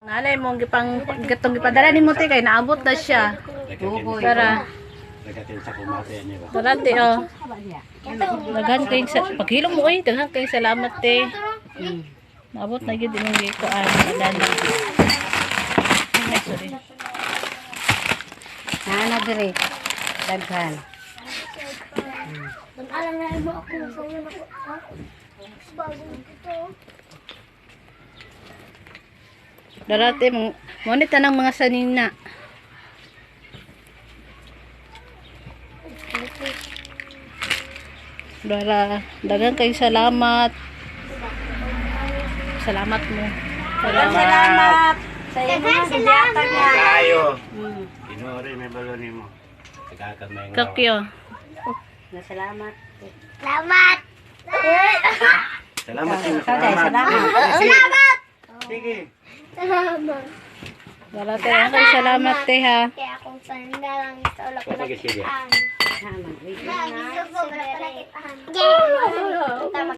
Nalay mo gipang gatong gipadala ni mo te kay naabot na siya. Tara. Tara te oh. Daghan kay sa paghilom mo oy, daghan kay salamat te. Naabot na gyud imong gikuan dala. Ay sorry. Nana dire. Daghan. Alam na mo ako sa iyo na ko. Bagong ito. Darate mo ngunit tanang mga sanina. Dara, daghang kay salamat. Salamat mo. Salamat. Sa iyo mga biyata niya. Tayo. Inori may balon mo. Tagakamay nga. Kakyo. Salamat. Salamat. Salamat din. Salamat. Salamat. Sige. Salamat. Darate ang kay salamat te ha. Kaya akong sandalang sa ulap ko Sige, sige. nakitaan. Salamat. Gusto ko na palakitaan.